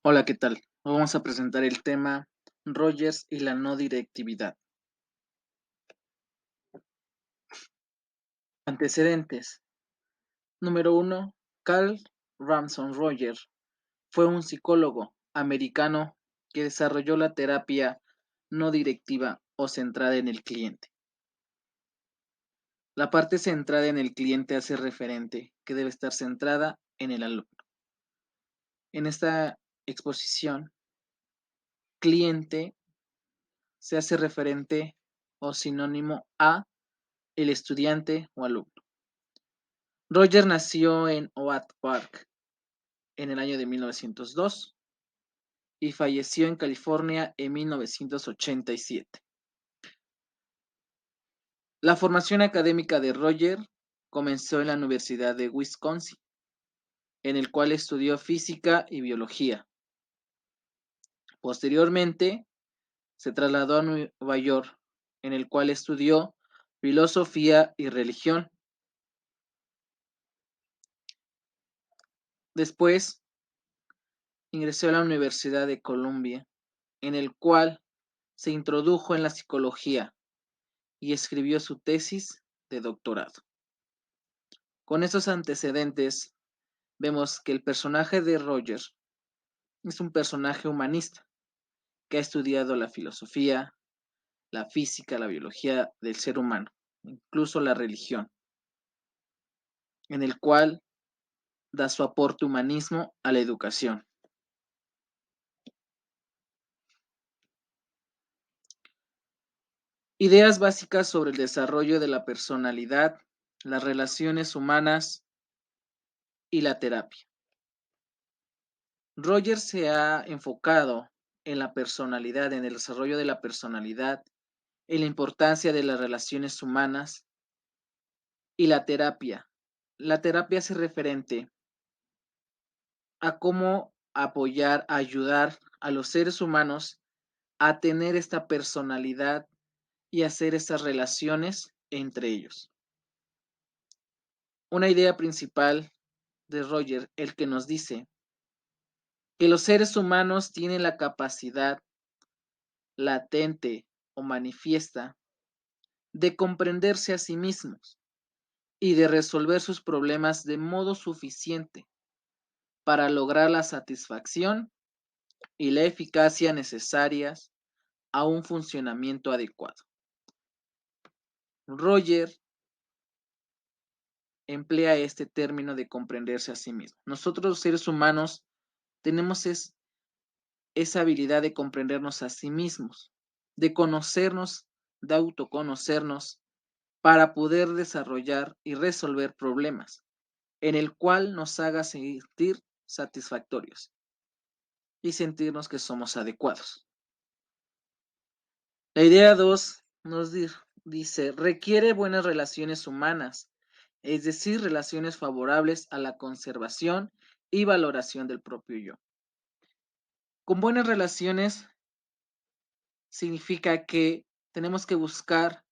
Hola, ¿qué tal? Hoy vamos a presentar el tema Rogers y la no directividad. Antecedentes. Número 1. Carl Ramson Rogers fue un psicólogo americano que desarrolló la terapia no directiva o centrada en el cliente. La parte centrada en el cliente hace referente que debe estar centrada en el alumno. En esta exposición, cliente se hace referente o sinónimo a el estudiante o alumno. Rogers nació en Oak Park en el año de 1902 y falleció en California en 1987. La formación académica de Rogers comenzó en la Universidad de Wisconsin, en el cual estudió física y biología. Posteriormente, se trasladó a Nueva York, en el cual estudió filosofía y religión. Después, ingresó a la Universidad de Columbia, en el cual se introdujo en la psicología y escribió su tesis de doctorado. Con esos antecedentes, vemos que el personaje de Rogers es un personaje humanista que ha estudiado la filosofía, la física, la biología del ser humano, incluso la religión, en el cual da su aporte humanismo a la educación. Ideas básicas sobre el desarrollo de la personalidad, las relaciones humanas y la terapia. Rogers se ha enfocado en la personalidad, en el desarrollo de la personalidad, en la importancia de las relaciones humanas y la terapia. La terapia hace referente a cómo apoyar, ayudar a los seres humanos a tener esta personalidad y hacer estas relaciones entre ellos. Una idea principal de Rogers, el que nos dice que los seres humanos tienen la capacidad latente o manifiesta de comprenderse a sí mismos y de resolver sus problemas de modo suficiente para lograr la satisfacción y la eficacia necesarias a un funcionamiento adecuado. Roger emplea este término de comprenderse a sí mismo. Nosotros los seres humanos tenemos esa habilidad de comprendernos a sí mismos, de conocernos, de autoconocernos para poder desarrollar y resolver problemas en el cual nos haga sentir satisfactorios y sentirnos que somos adecuados. La idea 2 nos dice, requiere buenas relaciones humanas, es decir, relaciones favorables a la conservación y valoración del propio yo. Con buenas relaciones significa que tenemos que buscar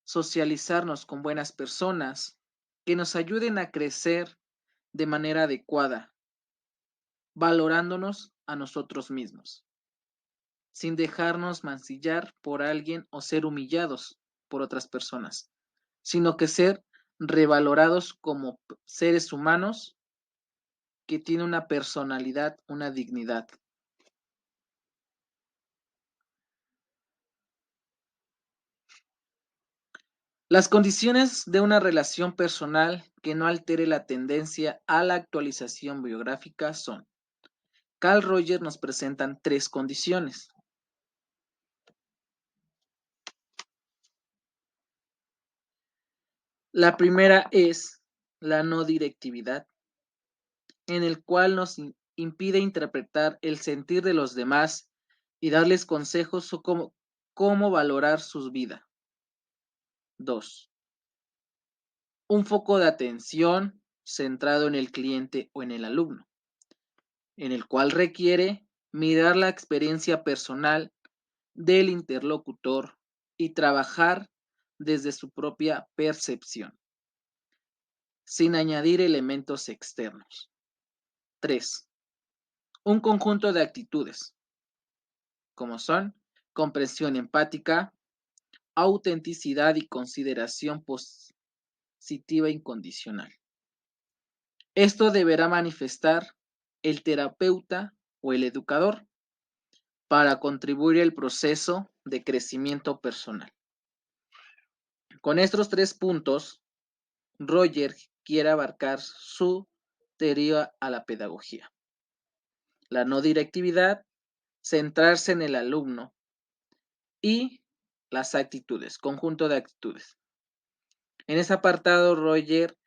socializarnos con buenas personas que nos ayuden a crecer de manera adecuada, valorándonos a nosotros mismos, sin dejarnos mancillar por alguien o ser humillados por otras personas, sino que ser revalorados como seres humanos que tienen una personalidad, una dignidad. Las condiciones de una relación personal que no altere la tendencia a la actualización biográfica son. Carl Rogers nos presentan tres condiciones. La primera es la no directividad, en el cual nos impide interpretar el sentir de los demás y darles consejos o cómo valorar sus vidas. 2. Un foco de atención centrado en el cliente o en el alumno, en el cual requiere mirar la experiencia personal del interlocutor y trabajar desde su propia percepción, sin añadir elementos externos. 3. un conjunto de actitudes, como son comprensión empática, autenticidad y consideración positiva incondicional. Esto deberá manifestar el terapeuta o el educador para contribuir al proceso de crecimiento personal. Con estos 3 puntos, Roger quiere abarcar su teoría a la pedagogía. La no directividad, centrarse en el alumno y las actitudes, conjunto de actitudes. En ese apartado, Roger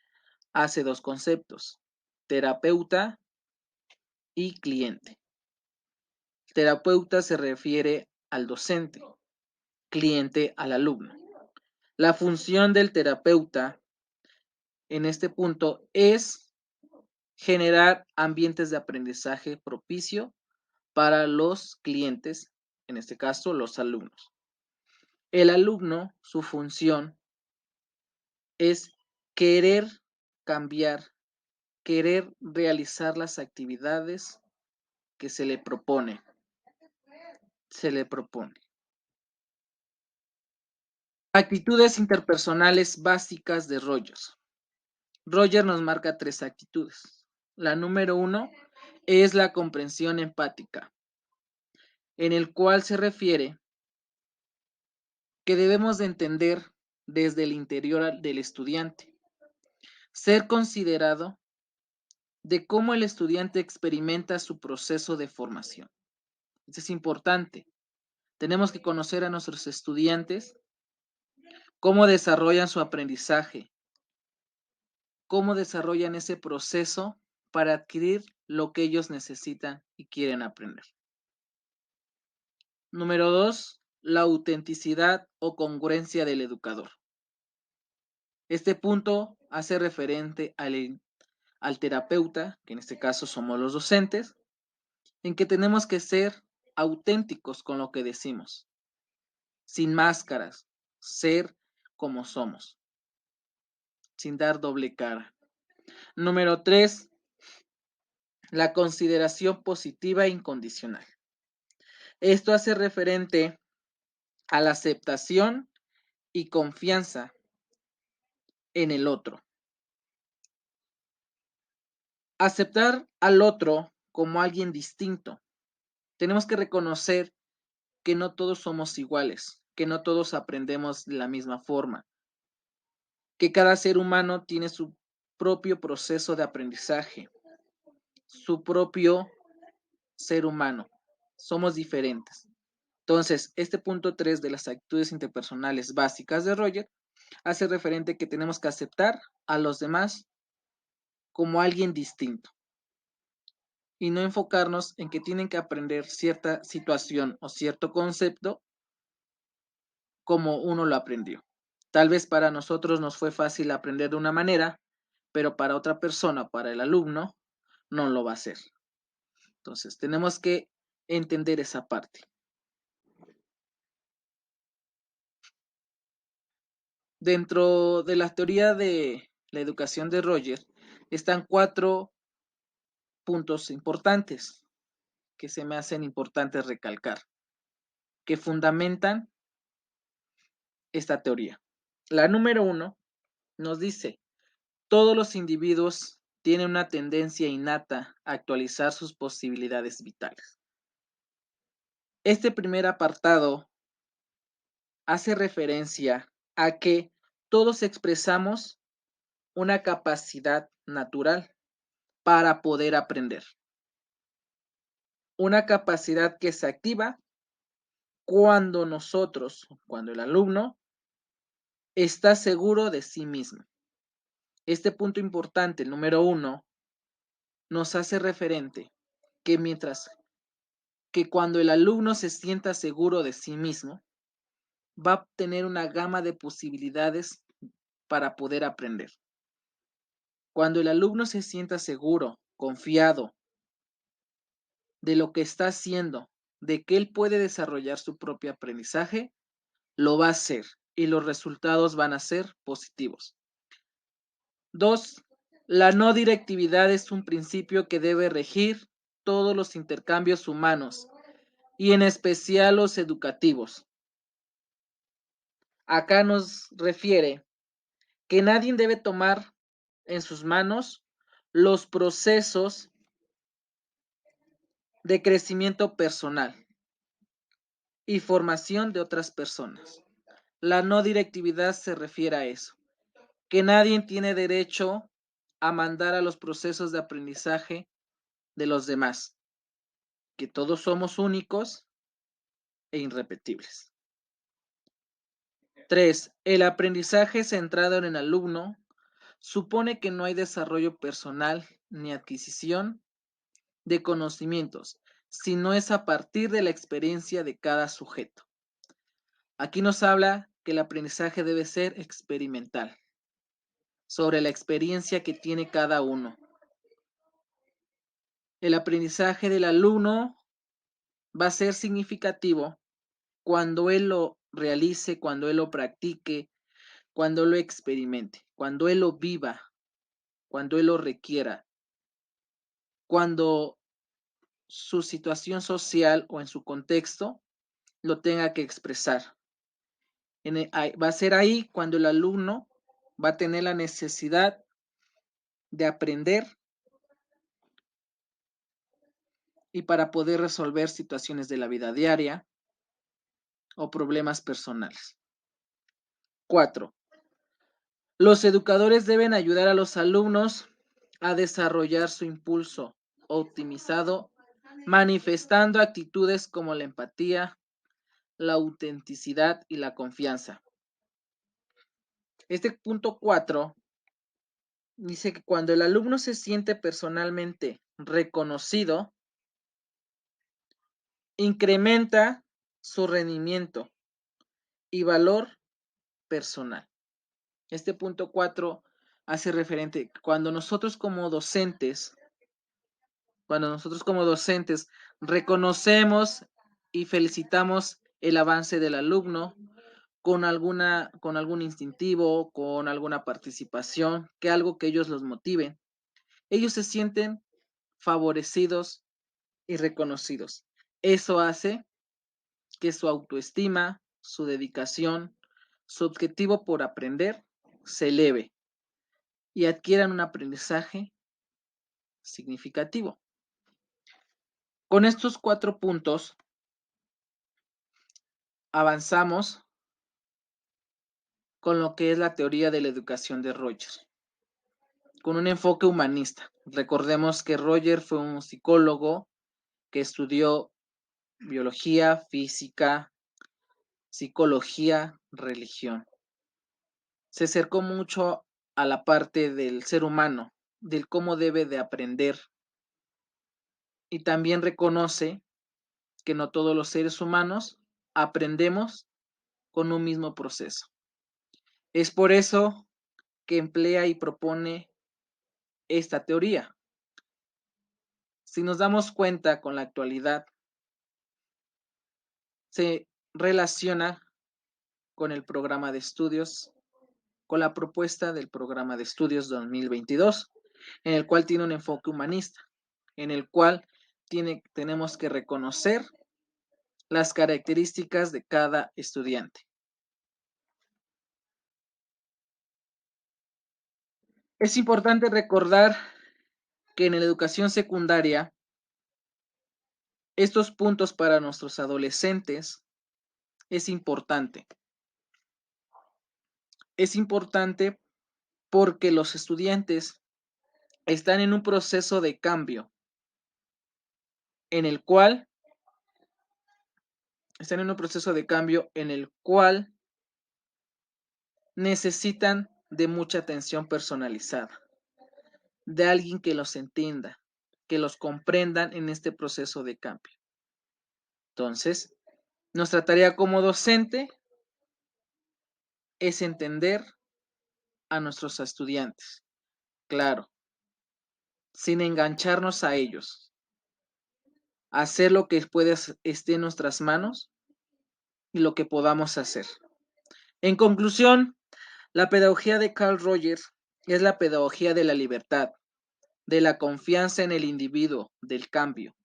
hace 2 conceptos, terapeuta y cliente. Terapeuta se refiere al docente, cliente al alumno. La función del terapeuta en este punto es generar ambientes de aprendizaje propicio para los clientes, en este caso los alumnos. El alumno, su función es querer cambiar, querer realizar las actividades que se le propone. Actitudes interpersonales básicas de Rogers. Roger nos marca 3 actitudes. La número 1 es la comprensión empática, en el cual se refiere que debemos de entender desde el interior del estudiante, ser considerado de cómo el estudiante experimenta su proceso de formación. Esto es importante. Tenemos que conocer a nuestros estudiantes, cómo desarrollan su aprendizaje, cómo desarrollan ese proceso para adquirir lo que ellos necesitan y quieren aprender. Número 2, la autenticidad o congruencia del educador. Este punto hace referente al terapeuta, que en este caso somos los docentes, en que tenemos que ser auténticos con lo que decimos, sin máscaras, ser como somos, sin dar doble cara. Número 3, la consideración positiva e incondicional. Esto hace referente a la aceptación y confianza en el otro. Aceptar al otro como alguien distinto. Tenemos que reconocer que no todos somos iguales, que no todos aprendemos de la misma forma, que cada ser humano tiene su propio proceso de aprendizaje, su propio ser humano. Somos diferentes. Entonces, este punto 3 de las actitudes interpersonales básicas de Roger hace referente que tenemos que aceptar a los demás como alguien distinto y no enfocarnos en que tienen que aprender cierta situación o cierto concepto como uno lo aprendió. Tal vez para nosotros nos fue fácil aprender de una manera, pero para otra persona, para el alumno, no lo va a hacer. Entonces, tenemos que entender esa parte. Dentro de la teoría de la educación de Roger, están 4 puntos importantes que se me hacen importantes recalcar, que fundamentan esta teoría. La número 1 nos dice, todos los individuos tienen una tendencia innata a actualizar sus posibilidades vitales. Este primer apartado hace referencia a que todos expresamos una capacidad natural para poder aprender. Una capacidad que se activa cuando cuando el alumno está seguro de sí mismo. Este punto importante, el número 1, nos hace referente que cuando el alumno se sienta seguro de sí mismo, va a tener una gama de posibilidades para poder aprender. Cuando el alumno se sienta seguro, confiado de lo que está haciendo, de que él puede desarrollar su propio aprendizaje, lo va a hacer y los resultados van a ser positivos. 2. La no directividad es un principio que debe regir todos los intercambios humanos y en especial los educativos. Acá nos refiere que nadie debe tomar en sus manos los procesos de crecimiento personal y formación de otras personas. La no directividad se refiere a eso, que nadie tiene derecho a mandar a los procesos de aprendizaje de los demás, que todos somos únicos e irrepetibles. 3. El aprendizaje centrado en el alumno supone que no hay desarrollo personal ni adquisición de conocimientos, sino es a partir de la experiencia de cada sujeto. Aquí nos habla que el aprendizaje debe ser experimental, sobre la experiencia que tiene cada uno. El aprendizaje del alumno va a ser significativo cuando él lo realice, cuando él lo practique, cuando lo experimente, cuando él lo viva, cuando él lo requiera, cuando su situación social o en su contexto lo tenga que expresar. Va a ser ahí cuando el alumno va a tener la necesidad de aprender y para poder resolver situaciones de la vida diaria o problemas personales. 4. Los educadores deben ayudar a los alumnos a desarrollar su impulso optimizado, manifestando actitudes como la empatía, la autenticidad y la confianza. Este punto 4 dice que cuando el alumno se siente personalmente reconocido, incrementa su rendimiento y valor personal. Este punto 4 hace referente cuando nosotros como docentes reconocemos y felicitamos el avance del alumno con algún instintivo, con alguna participación, que algo que ellos los motive, ellos se sienten favorecidos y reconocidos. Eso hace que su autoestima, su dedicación, su objetivo por aprender se eleve y adquieran un aprendizaje significativo. Con estos 4 puntos avanzamos con lo que es la teoría de la educación de Roger, con un enfoque humanista. Recordemos que Roger fue un psicólogo que estudió biología, física, psicología, religión. Se acercó mucho a la parte del ser humano, del cómo debe de aprender, y también reconoce que no todos los seres humanos aprendemos con un mismo proceso. Es por eso que emplea y propone esta teoría. Si nos damos cuenta con la actualidad, se relaciona con el programa de estudios, con la propuesta del programa de estudios 2022, en el cual tiene un enfoque humanista, en el cual tenemos que reconocer las características de cada estudiante. Es importante recordar que en la educación secundaria, estos puntos para nuestros adolescentes es importante. Es importante porque los estudiantes están en un proceso de cambio en el cual necesitan de mucha atención personalizada, de alguien que los entienda, que los comprendan en este proceso de cambio. Entonces, nuestra tarea como docente es entender a nuestros estudiantes, claro, sin engancharnos a ellos, hacer lo que esté en nuestras manos y lo que podamos hacer. En conclusión, la pedagogía de Carl Rogers es la pedagogía de la libertad, de la confianza en el individuo, del cambio.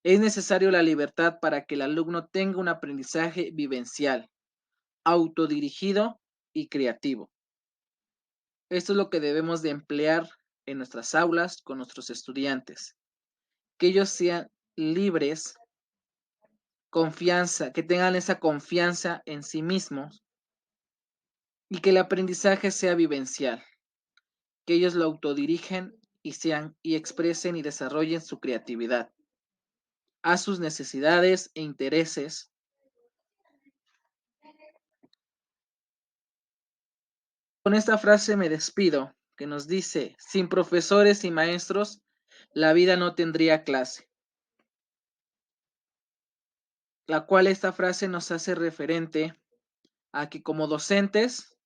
Es necesario la libertad para que el alumno tenga un aprendizaje vivencial, autodirigido y creativo. Esto es lo que debemos de emplear en nuestras aulas con nuestros estudiantes, que ellos sean libres, confianza, que tengan esa confianza en sí mismos y que el aprendizaje sea vivencial, que ellos lo autodirigen y sean y expresen y desarrollen su creatividad a sus necesidades e intereses. Con esta frase me despido, que nos dice, sin profesores y maestros, la vida no tendría clase, la cual esta frase nos hace referente a que como docentes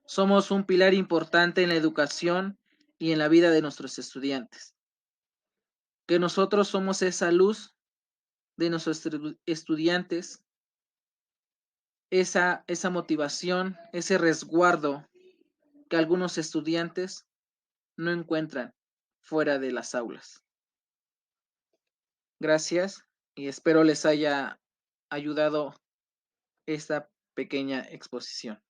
somos un pilar importante en la educación y en la vida de nuestros estudiantes, que nosotros somos esa luz de nuestros estudiantes, esa motivación, ese resguardo que algunos estudiantes no encuentran fuera de las aulas. Gracias y espero les haya ayudado esta pequeña exposición.